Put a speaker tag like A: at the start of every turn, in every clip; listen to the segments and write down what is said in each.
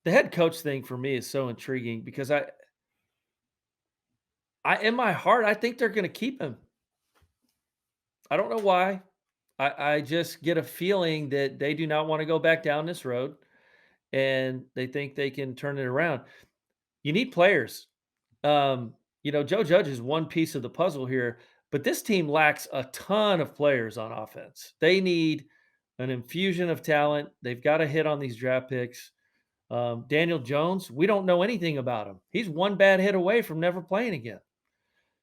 A: The head coach thing for me is so intriguing because I in my heart, I think they're gonna keep him. I don't know why. I just get a feeling that they do not wanna go back down this road, and they think they can turn it around. You need players. Joe Judge is one piece of the puzzle here, but this team lacks a ton of players on offense. They need an infusion of talent. They've got to hit on these draft picks. Daniel Jones, we don't know anything about him. He's one bad hit away from never playing again.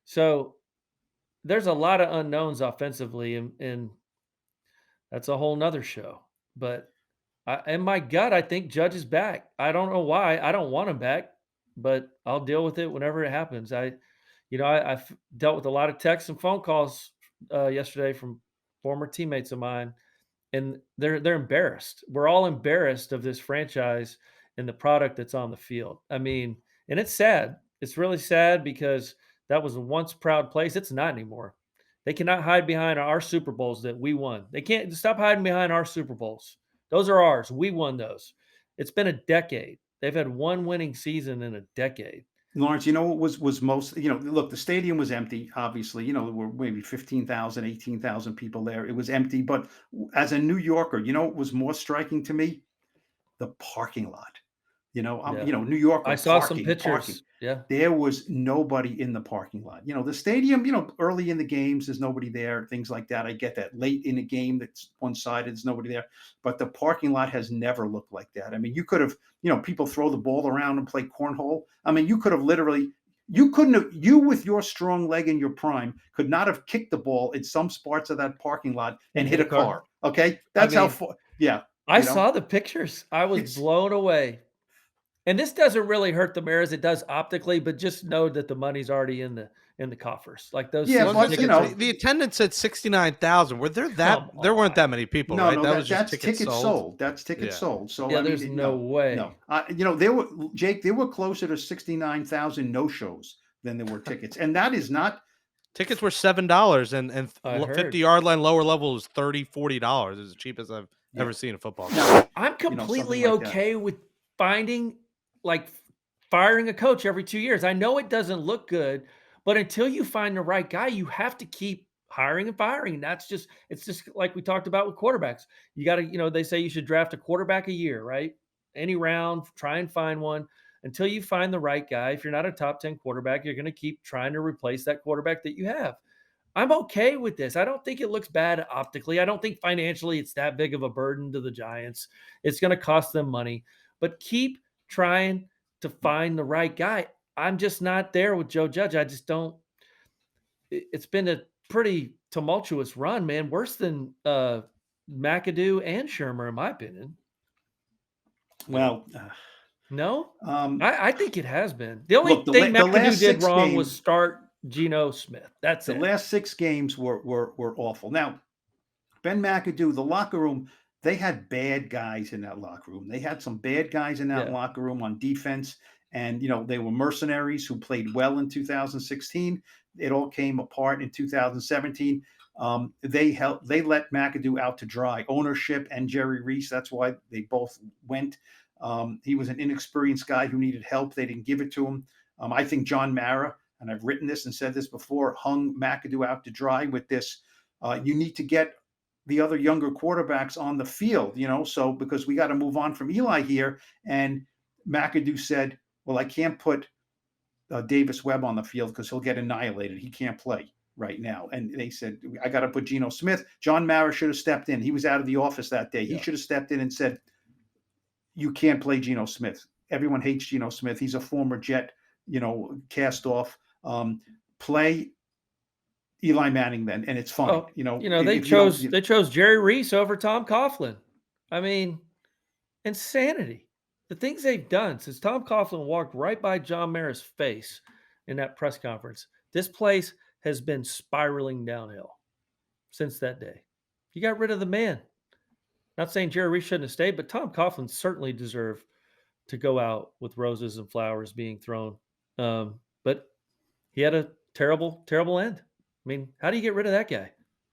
A: So there's a lot of unknowns offensively, and that's a whole nother show. But in my gut, I think Judge is back. I don't know why. I don't want him back, but I'll deal with it whenever it happens. I've dealt with a lot of texts and phone calls yesterday from former teammates of mine, and they're embarrassed. We're all embarrassed of this franchise and the product that's on the field. I mean, and it's sad. It's really sad because that was a once proud place. It's not anymore. They cannot hide behind our Super Bowls that we won. They can't stop hiding behind our Super Bowls. Those are ours. We won those. It's been a decade. They've had one winning season in a decade.
B: Lawrence, you know what was most, look, the stadium was empty, obviously. There were maybe 15,000, 18,000 people there. It was empty. But as a New Yorker, what was more striking to me? The parking lot.
A: Yeah.
B: New Yorker
A: I saw some
B: parking.
A: pictures. Yeah.
B: There was nobody in the parking lot. The stadium, early in the games, there's nobody there, things like that. I get that. Late in a game that's one-sided, there's nobody there. But the parking lot has never looked like that. I mean, you could have, people throw the ball around and play cornhole. I mean, you could have literally, you couldn't have, you with your strong leg in your prime could not have kicked the ball in some parts of that parking lot and
A: And
B: hit
A: hit a
B: a
A: car.
B: car. Okay.
A: I
B: That's how
A: mean,
B: far, yeah,
A: I
B: you know,
A: saw the pictures. I was
B: it's,
A: blown away. And this doesn't really hurt the Mariners, it does optically, but just know that the money's already in the coffers. Like those
B: yeah,
C: Well, I was
A: season
C: gonna
B: but,
C: say
A: tickets are
C: the attendance said 69,000. Were there
A: come
C: there weren't
A: on.
C: that many people,
B: No,
C: right?
B: no,
C: That was just
B: that's
C: tickets
B: tickets
C: sold?
B: sold. That's tickets
C: Yeah.
B: sold. So
A: Yeah,
B: I mean,
A: there's no
B: no.
A: way.
B: There were Jake. There were closer to 69,000 no shows than there were tickets, and that is not.
C: Tickets were $7 and
A: I heard.
C: 50-yard line lower level was $30-$40. It's the cheapest I've
B: Yeah.
C: ever seen a football game.
B: Now,
A: I'm
B: something
A: completely
B: like that.
A: okay with finding like firing a coach every 2 years. I know it doesn't look good, but until you find the right guy, you have to keep hiring and firing. It's just like we talked about with quarterbacks. You got to, they say you should draft a quarterback a year, right? Any round, try and find one until you find the right guy. If you're not a top 10 quarterback, you're going to keep trying to replace that quarterback that you have. I'm okay with this. I don't think it looks bad optically. I don't think financially it's that big of a burden to the Giants. It's going to cost them money, but keep trying to find the right guy. I'm just not there with Joe Judge. I just don't. It's been a pretty tumultuous run, man. Worse than McAdoo and Shermer, in my opinion.
B: Well,
A: No,
B: um,
A: I think it has been. The only
B: look,
A: thing
B: the
A: McAdoo
B: last
A: did
B: six
A: wrong was
B: games,
A: start Geno Smith. That's
B: the
A: it.
B: last 6 games were awful. Now, Ben McAdoo, the locker room, they had bad guys in that locker room. They had some bad guys in that
A: Yeah.
B: locker room on defense. And, they were mercenaries who played well in 2016. It all came apart in 2017. They let McAdoo out to dry. Ownership and Jerry Reese. That's why they both went. He was an inexperienced guy who needed help. They didn't give it to him. I think John Mara, and I've written this and said this before, hung McAdoo out to dry with this. You need to get the other younger quarterbacks on the field, so because we got to move on from Eli here. And McAdoo said, well, I can't put Davis Webb on the field because he'll get annihilated. He can't play right now. And they said, I got to put Geno Smith. John Mara should have stepped in. He was out of the office that day. He
A: Yeah.
B: should have stepped in and said, you can't play Geno Smith. Everyone hates Geno Smith. He's a former Jet, cast off. Play Eli Manning then, and it's fine.
A: Well, they
B: If you don't,
A: chose Jerry Reese over Tom Coughlin. I mean, insanity. The things they've done since Tom Coughlin walked right by John Mara's face in that press conference. This place has been spiraling downhill since that day. You got rid of the man. Not saying Jerry Reese shouldn't have stayed, but Tom Coughlin certainly deserved to go out with roses and flowers being thrown. But he had a terrible, terrible end. I mean, how do you get rid of that guy?